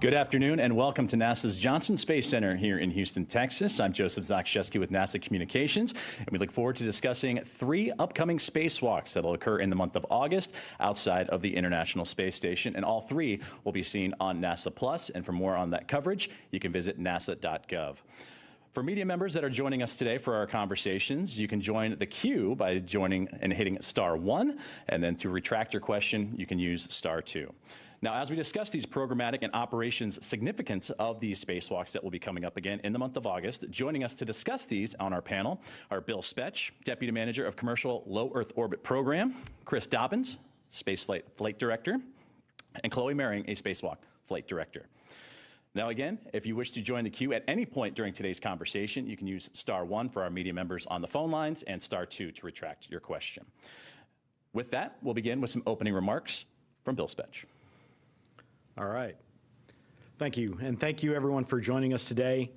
Good afternoon and welcome to NASA's Johnson Space Center here in Houston, Texas. I'm Joseph Zakshevsky with NASA Communications, and we look forward to discussing 3 upcoming spacewalks that will occur in the month of August outside of the International Space Station, and all 3 will be seen on NASA Plus. And for more on that coverage, you can visit nasa.gov. For media members that are joining us today for our conversations, you can join the queue by joining and hitting *1, and then to retract your question, you can use *2. Now, as we discuss these programmatic and operations significance of these spacewalks that will be coming up again in the month of August, joining us to discuss these on our panel are Bill Spetch, Deputy Manager of Commercial Low Earth Orbit Program, Chris Dobbins, Spaceflight Flight Director, and Chloe Mehring, a Spacewalk Flight Director. Now again, if you wish to join the queue at any point during today's conversation, you can use *1 for our media members on the phone lines and *2 to retract your question. With that, we'll begin with some opening remarks from Bill Spetch. All right. Thank you. And thank you, everyone, for joining us today.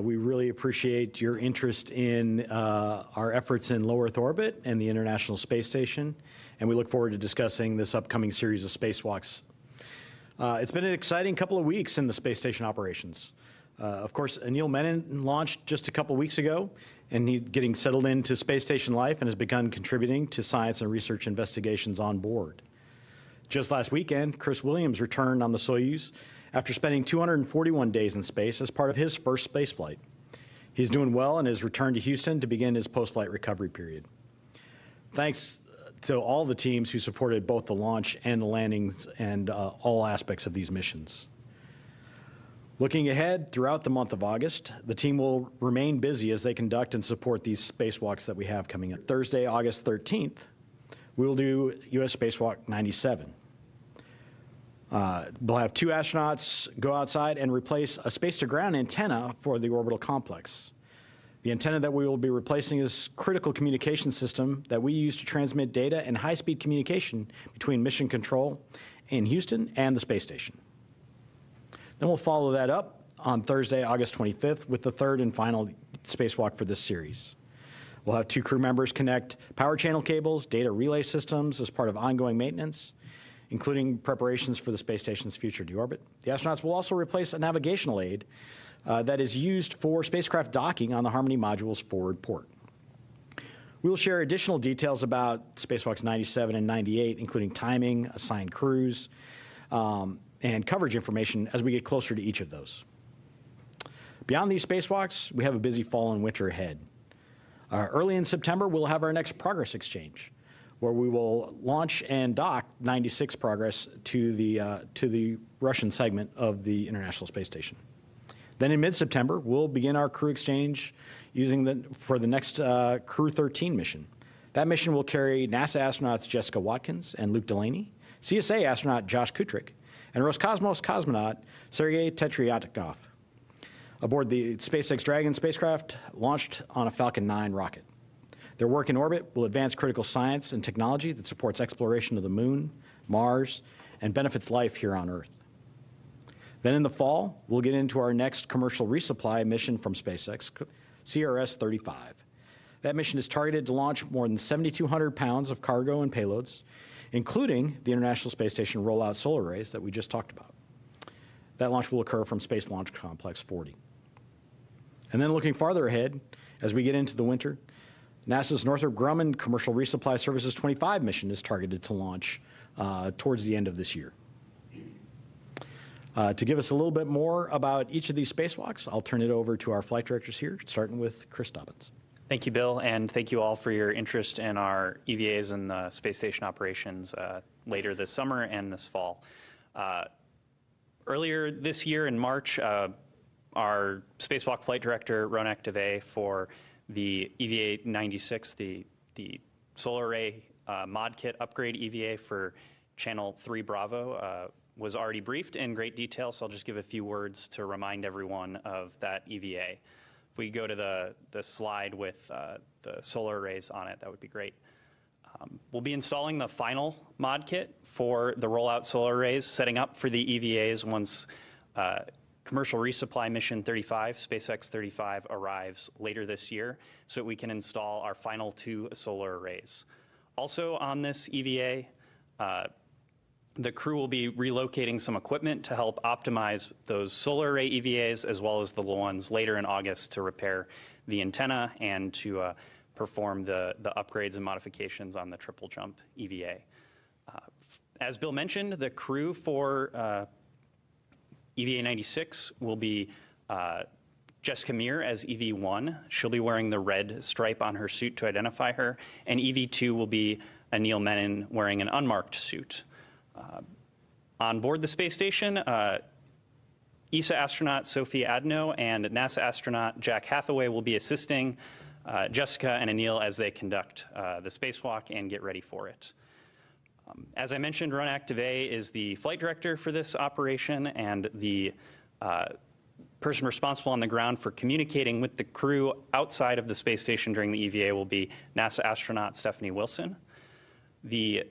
We really appreciate your interest in our efforts in low Earth orbit and the International Space Station. And we look forward to discussing this upcoming series of spacewalks. It's been an exciting couple of weeks in the space station operations. Of course, Anil Menon launched just a couple weeks ago, and he's getting settled into space station life and has begun contributing to science and research investigations on board. Just last weekend, Chris Williams returned on the Soyuz after spending 241 days in space as part of his first space flight. He's doing well and has returned to Houston to begin his post-flight recovery period. Thanks to all the teams who supported both the launch and the landings and all aspects of these missions. Looking ahead, throughout the month of August, the team will remain busy as they conduct and support these spacewalks that we have coming up. Thursday, August 13th, we will do U.S. Spacewalk 97. We'll have 2 astronauts go outside and replace a space-to-ground antenna for the orbital complex. The antenna that we will be replacing is a critical communication system that we use to transmit data and high-speed communication between mission control in Houston and the space station. Then we'll follow that up on Thursday, August 25th, with the 3rd and final spacewalk for this series. We'll have 2 crew members connect power channel cables, data relay systems as part of ongoing maintenance, including preparations for the space station's future deorbit. The astronauts will also replace a navigational aid that is used for spacecraft docking on the Harmony module's forward port. We will share additional details about spacewalks 97 and 98, including timing, assigned crews, and coverage information as we get closer to each of those. Beyond these spacewalks, we have a busy fall and winter ahead. Early in September, we'll have our next Progress exchange, where we will launch and dock 96 Progress to the Russian segment of the International Space Station. Then in mid-September, we'll begin our crew exchange for the next Crew 13 mission. That mission will carry NASA astronauts Jessica Watkins and Luke Delaney, CSA astronaut Josh Kutrick, and Roscosmos cosmonaut Sergei Tetryatikov aboard the SpaceX Dragon spacecraft launched on a Falcon 9 rocket. Their work in orbit will advance critical science and technology that supports exploration of the Moon, Mars, and benefits life here on Earth. Then in the fall, we'll get into our next commercial resupply mission from SpaceX, CRS-35. That mission is targeted to launch more than 7,200 pounds of cargo and payloads, including the International Space Station rollout solar arrays that we just talked about. That launch will occur from Space Launch Complex 40. And then looking farther ahead, as we get into the winter, NASA's Northrop Grumman Commercial Resupply Services 25 mission is targeted to launch towards the end of this year. To give us a little bit more about each of these spacewalks, I'll turn it over to our flight directors here, starting with Chris Dobbins. Thank you, Bill, and thank you all for your interest in our EVAs and the space station operations later this summer and this fall. Earlier this year in March, our spacewalk flight director, Ronak Dave, for the EVA 96, the solar array mod kit upgrade EVA for Channel 3 Bravo, was already briefed in great detail, so I'll just give a few words to remind everyone of that EVA. If we go to the slide with the solar arrays on it, that would be great. We'll be installing the final mod kit for the rollout solar arrays, setting up for the EVAs once Commercial Resupply Mission 35, SpaceX 35, arrives later this year, so that we can install our final 2 solar arrays. Also on this EVA, The crew will be relocating some equipment to help optimize those solar array EVAs, as well as the ones later in August to repair the antenna and to perform the upgrades and modifications on the triple jump EVA. As Bill mentioned, the crew for EVA 96 will be Jessica Meir as EV1. She'll be wearing the red stripe on her suit to identify her, and EV2 will be Anil Menon wearing an unmarked suit. On board the space station, ESA astronaut Sophie Adno and NASA astronaut Jack Hathaway will be assisting Jessica and Anil as they conduct the spacewalk and get ready for it. As I mentioned, Run Active A is the flight director for this operation, and the person responsible on the ground for communicating with the crew outside of the space station during the EVA will be NASA astronaut Stephanie Wilson. The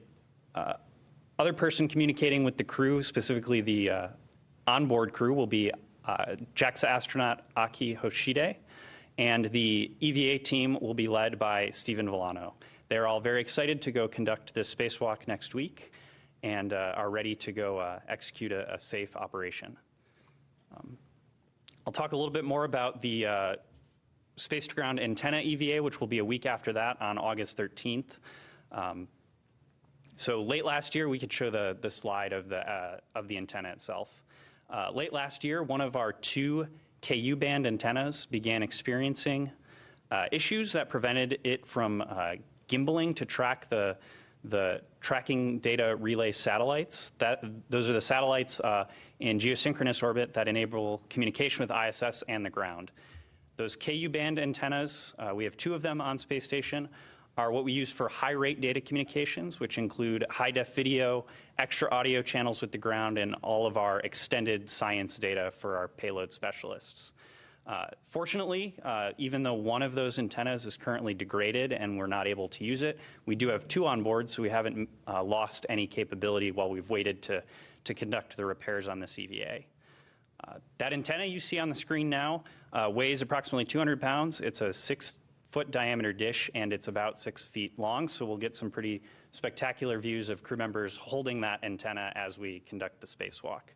other person communicating with the crew, specifically the onboard crew, will be JAXA astronaut Aki Hoshide, and the EVA team will be led by Stephen Villano. They're all very excited to go conduct this spacewalk next week and are ready to go execute a safe operation. I'll talk a little bit more about the space-to-ground antenna EVA, which will be a week after that on August 13th. So late last year, we could show the slide of the antenna itself. Late last year, one of our 2 KU band antennas began experiencing issues that prevented it from gimbaling to track the tracking data relay satellites. Those are the satellites in geosynchronous orbit that enable communication with ISS and the ground. Those KU band antennas, we have 2 of them on space station, are what we use for high-rate data communications, which include high-def video, extra audio channels with the ground, and all of our extended science data for our payload specialists. Fortunately, even though one of those antennas is currently degraded and we're not able to use it, we do have 2 on board, so we haven't lost any capability while we've waited to conduct the repairs on this EVA. That antenna you see on the screen now weighs approximately 200 pounds. It's a 6-foot diameter dish, and it's about 6 feet long, so we'll get some pretty spectacular views of crew members holding that antenna as we conduct the spacewalk.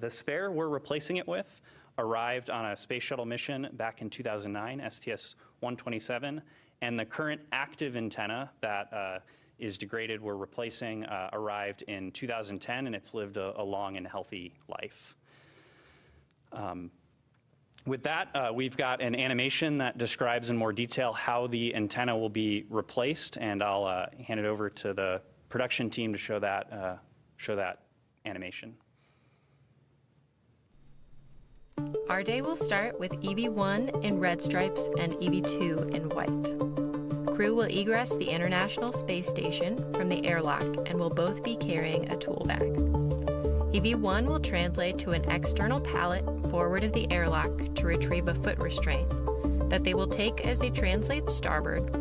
The spare we're replacing it with arrived on a space shuttle mission back in 2009, STS-127, and the current active antenna that is degraded we're replacing arrived in 2010, and it's lived a long and healthy life. With that, we've got an animation that describes in more detail how the antenna will be replaced, and I'll hand it over to the production team to show that animation. Our day will start with EV1 in red stripes and EV2 in white. Crew will egress the International Space Station from the airlock and will both be carrying a tool bag. EV1 will translate to an external pallet forward of the airlock to retrieve a foot restraint that they will take as they translate starboard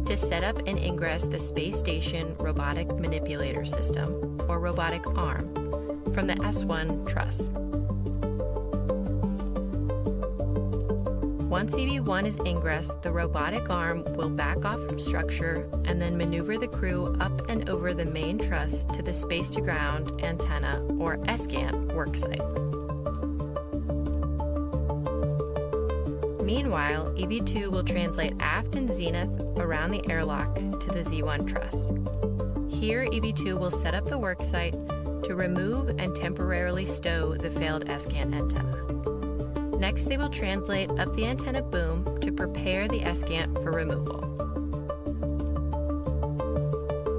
to set up and ingress the space station robotic manipulator system, or robotic arm, from the S1 truss. Once EV1 is ingressed, the robotic arm will back off from structure and then maneuver the crew up and over the main truss to the space-to-ground antenna, or SGANT, worksite. Meanwhile, EV2 will translate aft and zenith around the airlock to the Z1 truss. Here, EV2 will set up the worksite to remove and temporarily stow the failed SGANT antenna. Next, they will translate up the antenna boom to prepare the SGANT for removal.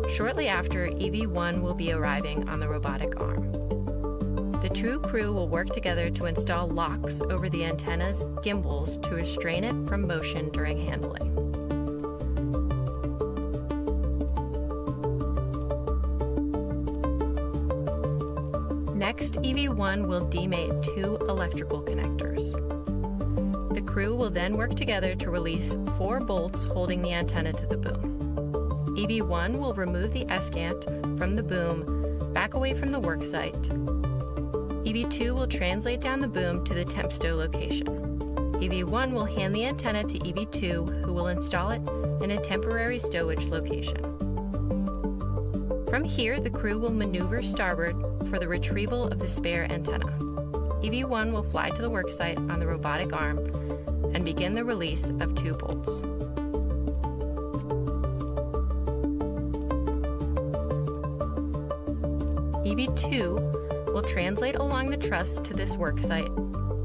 Shortly after, EV1 will be arriving on the robotic arm. The true crew will work together to install locks over the antenna's gimbals to restrain it from motion during handling. Next, EV1 will demate 2 electrical connectors. The crew will then work together to release 4 bolts holding the antenna to the boom. EV1 will remove the SGANT from the boom back away from the worksite. EV2 will translate down the boom to the temp stow location. EV1 will hand the antenna to EV2, who will install it in a temporary stowage location. From here, the crew will maneuver starboard for the retrieval of the spare antenna. EV1 will fly to the worksite on the robotic arm and begin the release of 2 bolts. EV2 will translate along the truss to this worksite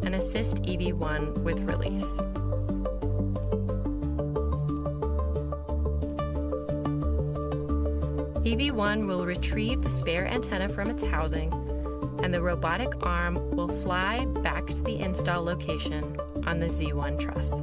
and assist EV1 with release. EV1 will retrieve the spare antenna from its housing, and the robotic arm will fly back to the install location on the Z1 truss.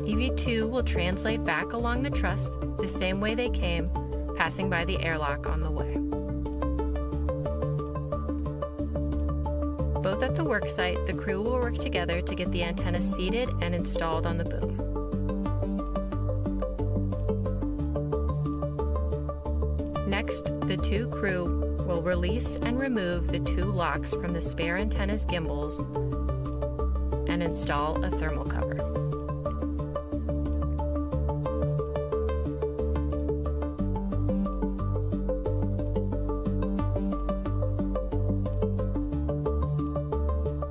EV2 will translate back along the truss the same way they came, passing by the airlock on the way. Both at the worksite, the crew will work together to get the antenna seated and installed on the boom. Next, the 2 crew will release and remove the 2 locks from the spare antenna's gimbals and install a thermal cover.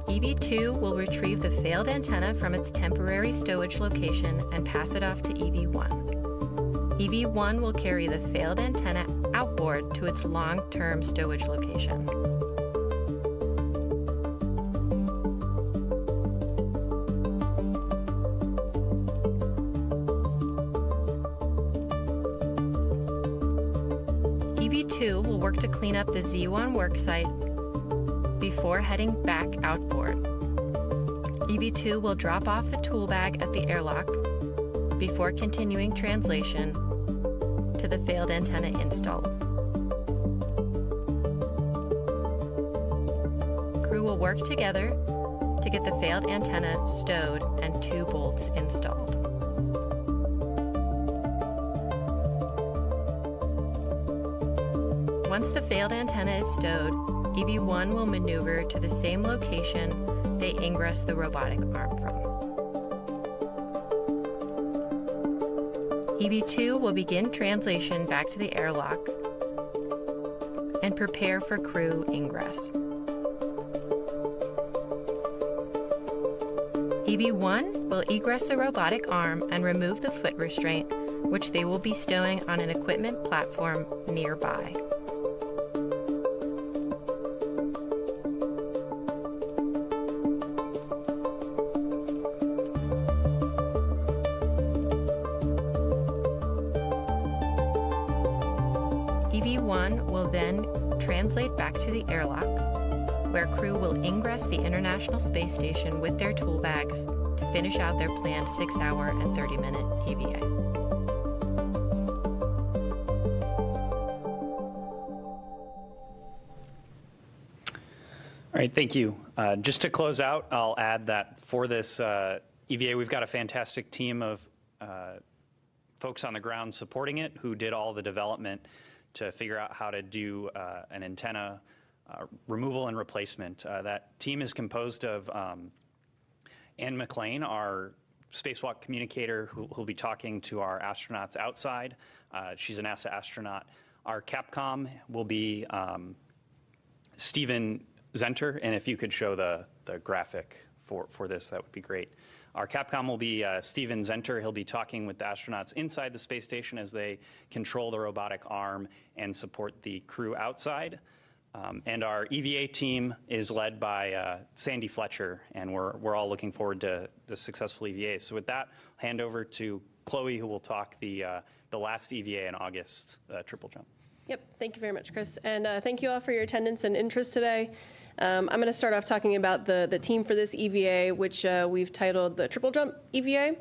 EV2 will retrieve the failed antenna from its temporary stowage location and pass it off to EV1. EV1 will carry the failed antenna outboard to its long-term stowage location. EV2 will work to clean up the Z1 worksite before heading back outboard. EV2 will drop off the tool bag at the airlock before continuing translation to the failed antenna install. Crew will work together to get the failed antenna stowed and 2 bolts installed. Once the failed antenna is stowed, EV1 will maneuver to the same location they ingress the robotic arm from. EV2 will begin translation back to the airlock and prepare for crew ingress. EV1 will egress the robotic arm and remove the foot restraint, which they will be stowing on an equipment platform nearby. EV1 will then translate back to the airlock, where crew will ingress the International Space Station with their tool bags to finish out their planned 6-hour and 30-minute EVA. All right, thank you. Just to close out, I'll add that for this EVA, we've got a fantastic team of folks on the ground supporting it who did all the development to figure out how to do an antenna removal and replacement. That team is composed of Ann McLean, our spacewalk communicator, who'll be talking to our astronauts outside. She's a NASA astronaut. Our Capcom will be Stephen Zenter, and if you could show the graphic for this, that would be great. Our Capcom will be Stephen Zenter. He'll be talking with the astronauts inside the space station as they control the robotic arm and support the crew outside. And our EVA team is led by Sandy Fletcher, and we're all looking forward to the successful EVA. So with that, I'll hand over to Chloe, who will talk the last EVA in August, triple jump. Yep, thank you very much, Chris. And thank you all for your attendance and interest today. I'm going to start off talking about the team for this EVA, which we've titled the Triple Jump EVA.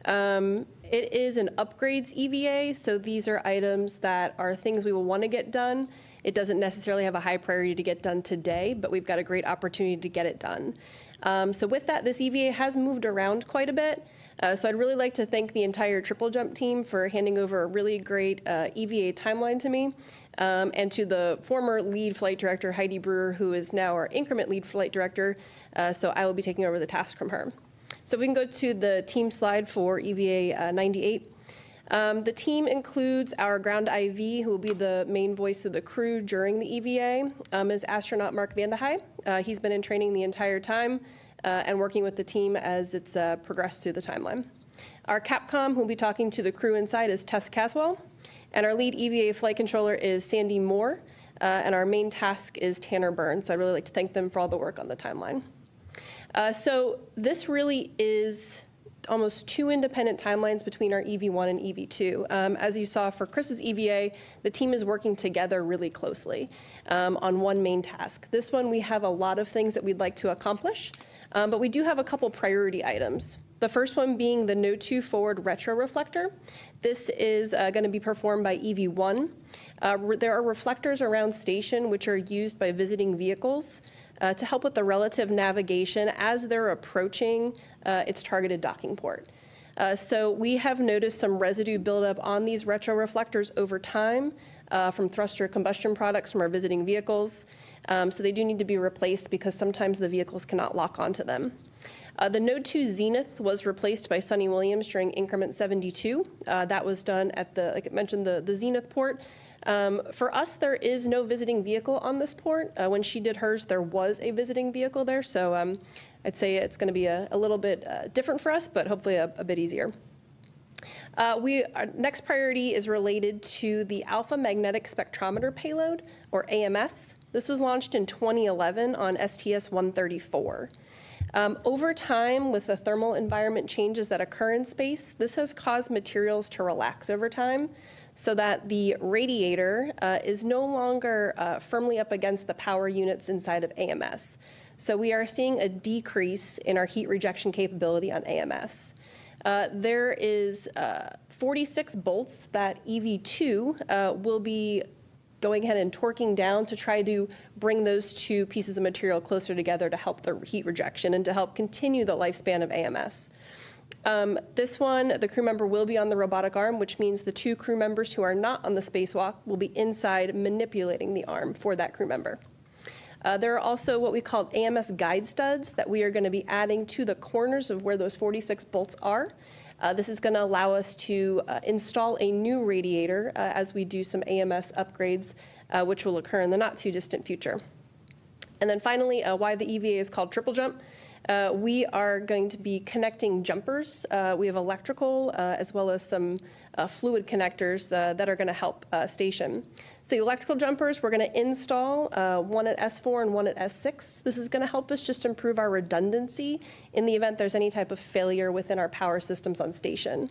It is an upgrades EVA, so these are items that are things we will want to get done It doesn't necessarily have a high priority to get done today, but we've got a great opportunity to get it done. So with that, this EVA has moved around quite a bit. So I'd really like to thank the entire Triple Jump team for handing over a really great EVA timeline to me, and to the former lead flight director, Heidi Brewer, who is now our increment lead flight director. So I will be taking over the task from her. So we can go to the team slide for EVA 98. The team includes our ground IV, who will be the main voice of the crew during the EVA, is astronaut Mark Vandehei. He's been in training the entire time and working with the team as it's progressed through the timeline. Our Capcom, who will be talking to the crew inside, is Tess Caswell. And our lead EVA flight controller is Sandy Moore. And our main task is Tanner Burns. So I'd really like to thank them for all the work on the timeline. So this really is almost 2 independent timelines between our EV1 and EV2. As you saw for Chris's EVA, the team is working together really closely on one main task. This one, we have a lot of things that we'd like to accomplish, but we do have a couple priority items. The first one being the Node 2 forward retroreflector. This is going to be performed by EV1. There are reflectors around station which are used by visiting vehicles to help with the relative navigation as they're approaching its targeted docking port. So we have noticed some residue buildup on these retroreflectors over time from thruster combustion products from our visiting vehicles. So they do need to be replaced because sometimes the vehicles cannot lock onto them. The Node 2 Zenith was replaced by Sunny Williams during increment 72. That was done at the, like I mentioned, the Zenith port. For us, there is no visiting vehicle on this port. When she did hers, there was a visiting vehicle there. So I'd say it's going to be a little bit different for us, but hopefully a bit easier. Our next priority is related to the Alpha Magnetic Spectrometer Payload, or AMS. This was launched in 2011 on STS-134. Over time, with the thermal environment changes that occur in space, this has caused materials to relax over time so that the radiator is no longer firmly up against the power units inside of AMS. So we are seeing a decrease in our heat rejection capability on AMS. There is 46 bolts that EV2 will be going ahead and torquing down to try to bring those 2 pieces of material closer together to help the heat rejection and to help continue the lifespan of AMS. This one, the crew member will be on the robotic arm, which means the 2 crew members who are not on the spacewalk will be inside manipulating the arm for that crew member. There are also what we call AMS guide studs that we are going to be adding to the corners of where those 46 bolts are. This is going to allow us to install a new radiator as we do some AMS upgrades, which will occur in the not too distant future. And then finally, why the EVA is called Triple Jump. We are going to be connecting jumpers. We have electrical as well as some fluid connectors that are going to help station. So the electrical jumpers, we're going to install one at S4 and one at S6. This is going to help us just improve our redundancy in the event there's any type of failure within our power systems on station.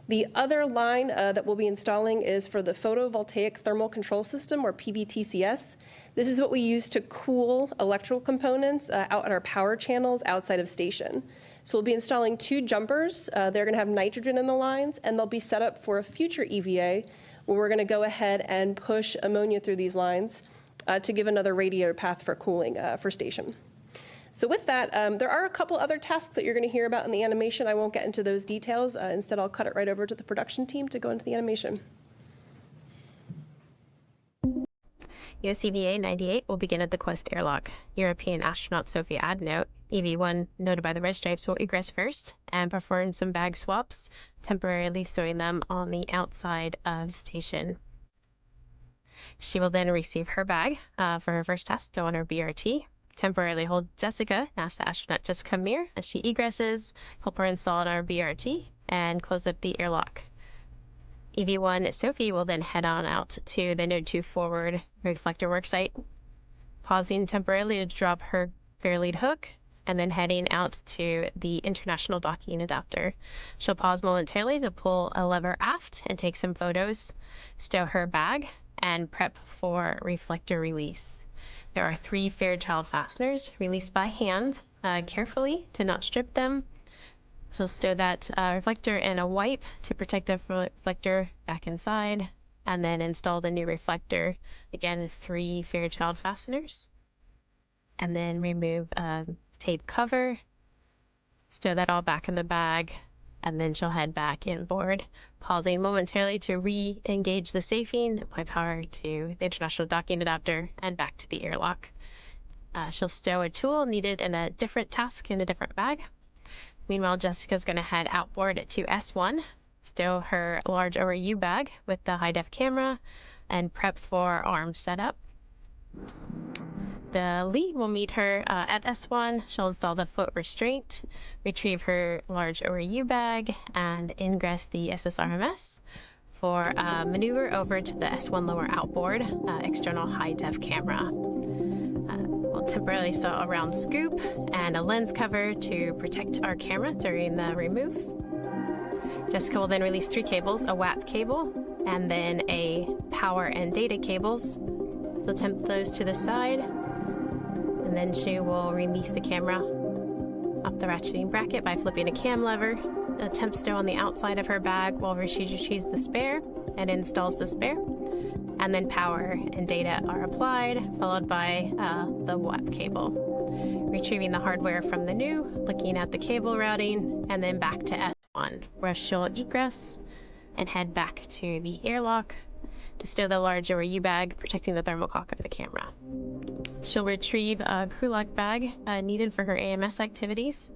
The other line that we'll be installing is for the photovoltaic thermal control system, or PVTCS. This is what we use to cool electrical components out at our power channels outside of station. So we'll be installing 2 jumpers. They're going to have nitrogen in the lines, and they'll be set up for a future EVA where we're going to go ahead and push ammonia through these lines to give another radiator path for cooling for station. So with that, there are a couple other tasks that you're going to hear about in the animation. I won't get into those details. Instead, I'll cut it right over to the production team to go into the animation. US EVA 98 will begin at the Quest airlock. European astronaut Sophie Adnote, EV1, noted by the red stripes, will egress first and perform some bag swaps, temporarily stowing them on the outside of station. She will then receive her bag for her first task to on her BRT. Temporarily hold Jessica, NASA astronaut Jessica Meir, as she egresses, help her install on our BRT, and close up the airlock. EV1 Sophie will then head on out to the Node 2 forward reflector worksite, pausing temporarily to drop her fair lead hook, and then heading out to the international docking adapter. She'll pause momentarily to pull a lever aft and take some photos, stow her bag, and prep for reflector release. There are 3 Fairchild fasteners released by hand, carefully to not strip them. She'll stow that reflector in a wipe to protect the reflector back inside, and then install the new reflector. Again, 3 Fairchild fasteners. And then remove a tape cover, stow that all back in the bag, and then she'll head back inboard, pausing momentarily to re-engage the safing, apply power to the international docking adapter, and back to the airlock. She'll stow a tool needed in a different task in a different bag. Meanwhile, Jessica's going to head outboard to S1, stow her large ORU bag with the high-def camera, and prep for arm setup. The lead will meet her at S1. She'll install the foot restraint, retrieve her large ORU bag, and ingress the SSRMS for a maneuver over to the S1 lower outboard external high-def camera. We'll temporarily install a round scoop and a lens cover to protect our camera during the remove. Jessica will then release 3 cables, a WAP cable, and then a power and data cables. She'll temp those to the side, and then she will release the camera off the ratcheting bracket by flipping a cam lever. A temp stow on the outside of her bag while she retrieves the spare and installs the spare. And then power and data are applied, followed by the WAP cable. Retrieving the hardware from the new, looking at the cable routing, and then back to S1, where she'll egress and head back to the airlock to stow the large ORU bag, protecting the thermocock of the camera. She'll retrieve a crew lock bag needed for her AMS activities,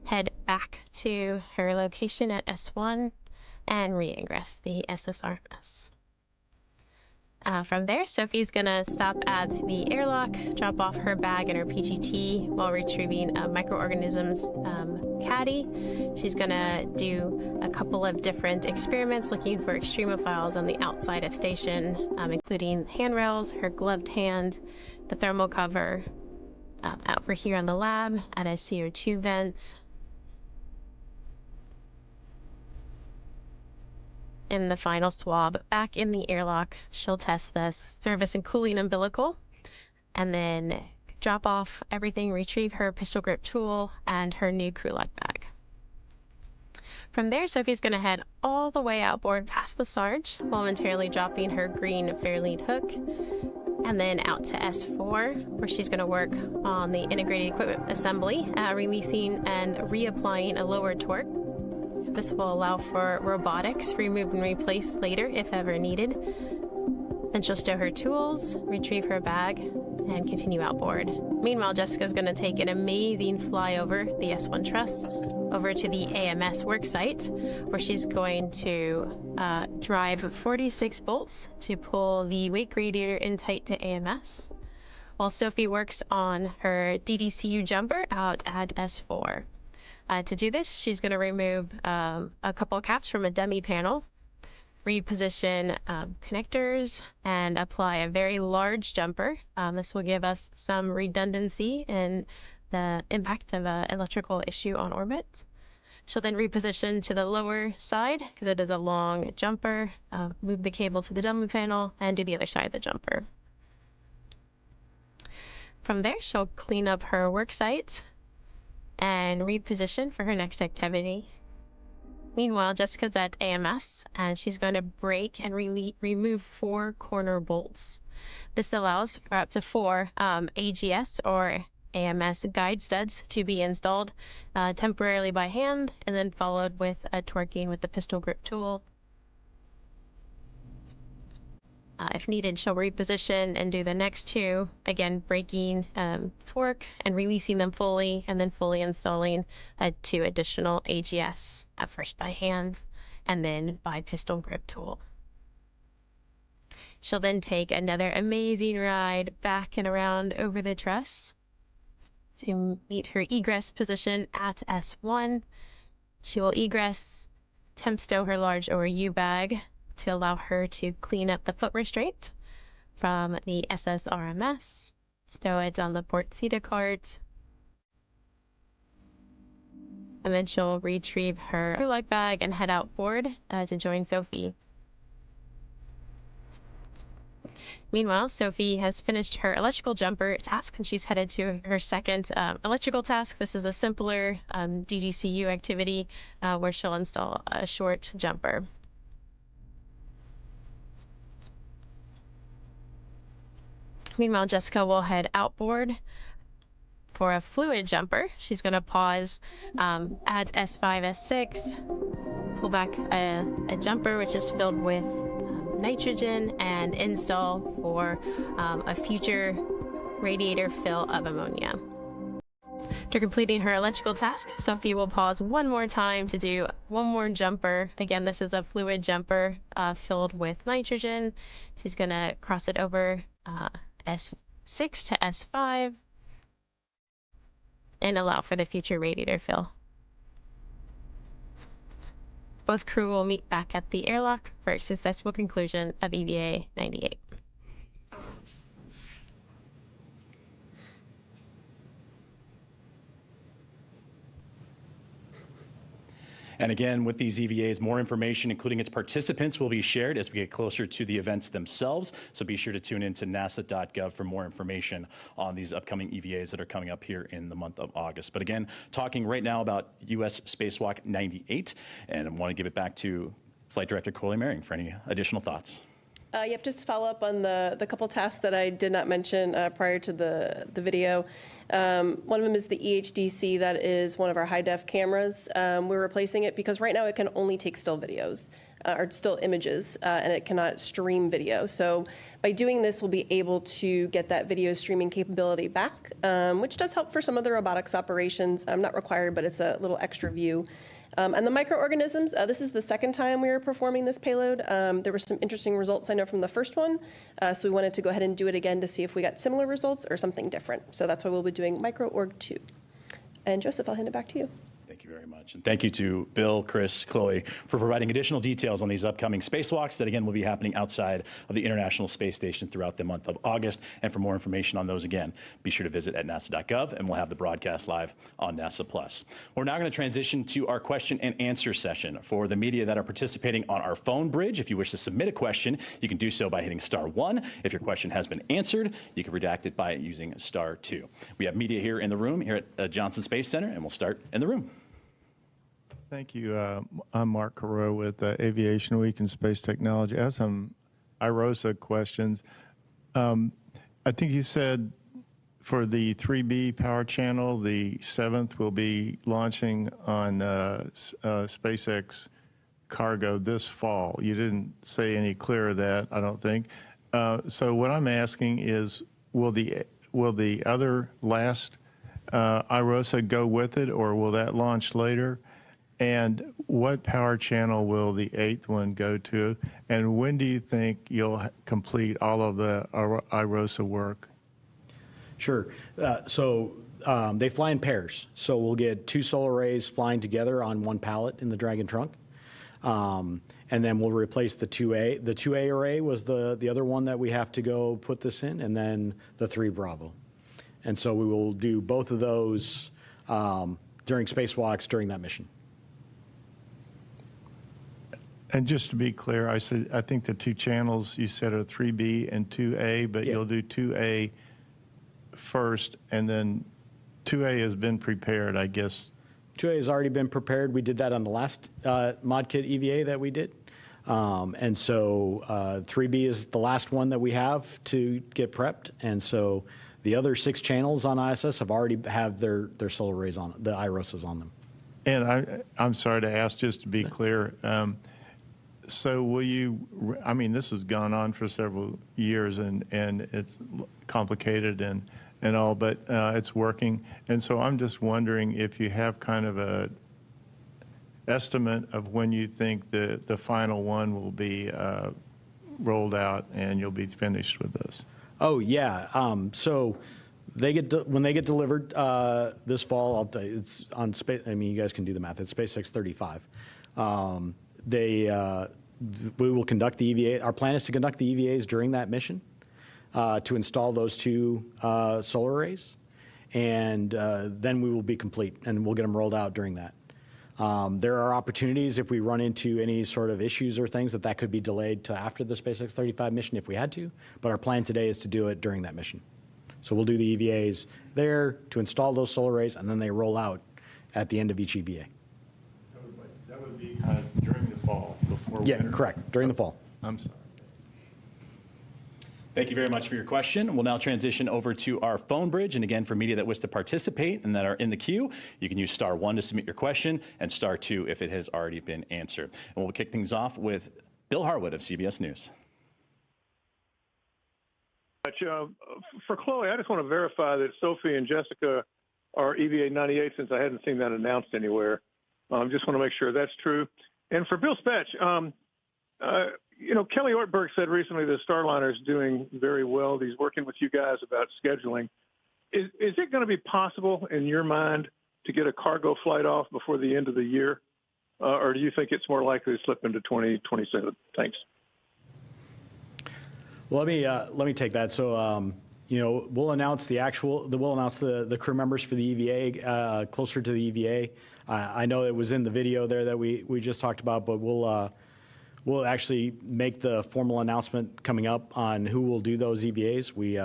head back to her location at S1, and re-ingress the SSRMS. From there, Sophie's gonna stop at the airlock, drop off her bag and her PGT while retrieving a microorganisms caddy. She's gonna do a couple of different experiments looking for extremophiles on the outside of station, including handrails, her gloved hand, the thermal cover, over here on the lab at a CO2 vent, in the final swab back in the airlock. She'll test the service and cooling umbilical, and then drop off everything, retrieve her pistol grip tool and her new crew lock bag. From there, Sophie's going to head all the way outboard past the Sarge, momentarily dropping her green Fairlead hook, and then out to S4, where she's going to work on the integrated equipment assembly, releasing and reapplying a lower torque. This will allow for robotics, remove and replace later if ever needed. Then she'll stow her tools, retrieve her bag, and continue outboard. Meanwhile, Jessica's going to take an amazing flyover the S1 truss over to the AMS worksite, where she's going to drive 46 bolts to pull the wake radiator in tight to AMS, while Sophie works on her DDCU jumper out at S4. To do this, she's going to remove a couple of caps from a dummy panel, reposition connectors, and apply a very large jumper. This will give us some redundancy in the impact of an electrical issue on orbit. She'll then reposition to the lower side, because it is a long jumper, move the cable to the dummy panel, and do the other side of the jumper. From there, she'll clean up her work site and reposition for her next activity. Meanwhile, Jessica's at AMS, and she's going to break and remove 4 corner bolts. This allows for up to 4 AGS or AMS guide studs to be installed temporarily by hand, and then followed with a torquing with the pistol grip tool. If needed, she'll reposition and do the next 2, again breaking torque and releasing them fully, and then fully installing 2 additional AGS, at first by hand and then by pistol grip tool. She'll then take another amazing ride back and around over the truss to meet her egress position at S1. She will egress, temp stow her large ORU bag to allow her to clean up the foot restraint from the SSRMS, stow it on the port CETA cart, and then she'll retrieve her lug bag and head outboard to join Sophie. Meanwhile, Sophie has finished her electrical jumper task, and she's headed to her second electrical task. This is a simpler DDCU activity where she'll install a short jumper. Meanwhile, Jessica will head outboard for a fluid jumper. She's going to pause, adds S5, S6, pull back a jumper which is filled with nitrogen, and install for a future radiator fill of ammonia. After completing her electrical task, Sophie will pause one more time to do one more jumper. Again, this is a fluid jumper filled with nitrogen. She's going to cross it over S6 to S5 and allow for the future radiator fill. Both crew will meet back at the airlock for a successful conclusion of EVA 98. And again, with these EVAs, more information, including its participants, will be shared as we get closer to the events themselves. So be sure to tune in to nasa.gov for more information on these upcoming EVAs that are coming up here in the month of August. But again, talking right now about U.S. Spacewalk 98, and I want to give it back to Flight Director Coley Mehring for any additional thoughts. Yep, just to follow up on the couple tasks that I did not mention prior to the video. One of them is the EHDC. That is one of our high-def cameras. We're replacing it because right now it can only take still videos or still images, and it cannot stream video. So by doing this, we'll be able to get that video streaming capability back, which does help for some of the robotics operations. Not required, but it's a little extra view. And the microorganisms, this is the second time we were performing this payload. There were some interesting results I know from the first one, so we wanted to go ahead and do it again to see if we got similar results or something different. So that's why we'll be doing microorg 2. And Joseph, I'll hand it back to you. Thank you very much. And thank you to Bill, Chris, Chloe for providing additional details on these upcoming spacewalks that, again, will be happening outside of the International Space Station throughout the month of August. And for more information on those, again, be sure to visit at nasa.gov, and we'll have the broadcast live on NASA Plus. We're now going to transition to our question and answer session. For the media that are participating on our phone bridge, if you wish to submit a question, you can do so by hitting *1. If your question has been answered, you can redact it by using *2. We have media here in the room, here at Johnson Space Center, and we'll start in the room. Thank you. I'm Mark Carreau with Aviation Week and Space Technology. I have some IROSA questions. I think you said for the 3B power channel, the 7th will be launching on SpaceX cargo this fall. You didn't say any clearer that, I don't think. So what I'm asking is, will the other last IROSA go with it, or will that launch later? And what power channel will the 8th one go to? And when do you think you'll complete all of the IROSA work? Sure. They fly in pairs. So we'll get 2 solar arrays flying together on one pallet in the Dragon trunk. And then we'll replace the 2A. The 2A array was the other one that we have to go put this in, and then the 3 Bravo. And so we will do both of those during spacewalks during that mission. And just to be clear, I think the 2 channels you said are 3B and 2A, but You'll do 2A first, and then 2A has been prepared, I guess. 2A has already been prepared. We did that on the last ModKit EVA that we did. And so 3B is the last one that we have to get prepped. And so the other 6 channels on ISS have already have their solar arrays on, the IROSAs on them. And I'm sorry to ask, just to be clear, so will you, I mean, this has gone on for several years and it's complicated and all, but it's working. And so I'm just wondering if you have kind of a estimate of when you think the final one will be rolled out and you'll be finished with this. Oh, yeah. So when they get delivered this fall, I'll tell you, it's on space. I mean, you guys can do the math. It's SpaceX 35. We will conduct the EVA. Our plan is to conduct the EVAs during that mission to install those 2 solar arrays, and then we will be complete, and we'll get them rolled out during that. There are opportunities if we run into any sort of issues or things that could be delayed to after the SpaceX 35 mission if we had to, but our plan today is to do it during that mission. So we'll do the EVAs there to install those solar arrays, and then they roll out at the end of each EVA. That would be kind of during the fall, before winter? Yeah, correct, during the fall. I'm sorry. Thank you very much for your question. We'll now transition over to our phone bridge. And again, for media that wish to participate and that are in the queue, you can use *1 to submit your question and *2 if it has already been answered. And we'll kick things off with Bill Harwood of CBS News. For Chloe, I just want to verify that Sophie and Jessica are EVA 98 since I hadn't seen that announced anywhere. Just want to make sure that's true. And for Bill Spetch, Kelly Ortberg said recently the Starliner is doing very well. He's working with you guys about scheduling. Is it going to be possible in your mind to get a cargo flight off before the end of the year? Or do you think it's more likely to slip into 2027? Thanks. Well, let me take that. So, we'll announce the crew members for the EVA closer to the EVA. I know it was in the video there that we just talked about, but we'll actually make the formal announcement coming up on who will do those EVAs. We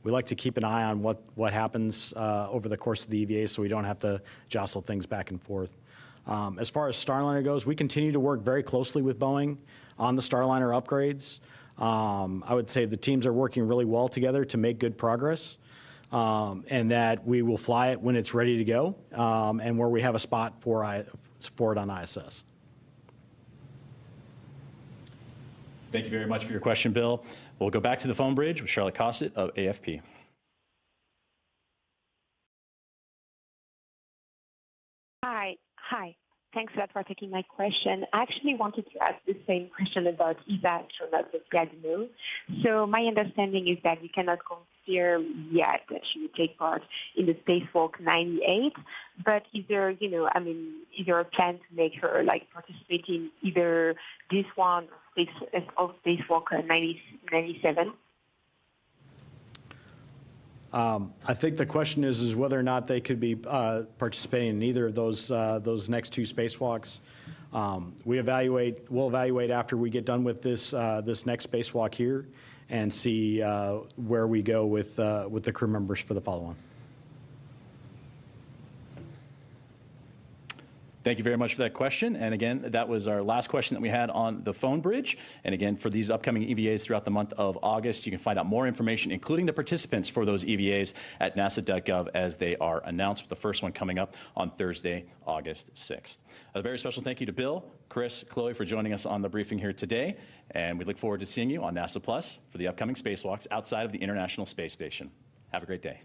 like to keep an eye on what happens over the course of the EVA, so we don't have to jostle things back and forth. As far as Starliner goes, we continue to work very closely with Boeing on the Starliner upgrades. I would say the teams are working really well together to make good progress, and that we will fly it when it's ready to go, and where we have a spot for it on ISS. Thank you very much for your question, Bill. We'll go back to the phone bridge with Charlotte Cossett of AFP. Hi. Thanks a lot for taking my question. I actually wanted to ask the same question about EVA astronaut Gardner. So my understanding is that you cannot confirm yet that she will take part in the Spacewalk 98, but is there, is there a plan to make her participate in either this one or Spacewalk 97? I think the question is whether or not they could be participating in either of those next two spacewalks. We'll evaluate after we get done with this next spacewalk here, and see where we go with the crew members for the follow-on. Thank you very much for that question. And again, that was our last question that we had on the phone bridge. And again, for these upcoming EVAs throughout the month of August, you can find out more information, including the participants for those EVAs at nasa.gov as they are announced, with the first one coming up on Thursday, August 6th. A very special thank you to Bill, Chris, Chloe for joining us on the briefing here today. And we look forward to seeing you on NASA Plus for the upcoming spacewalks outside of the International Space Station. Have a great day.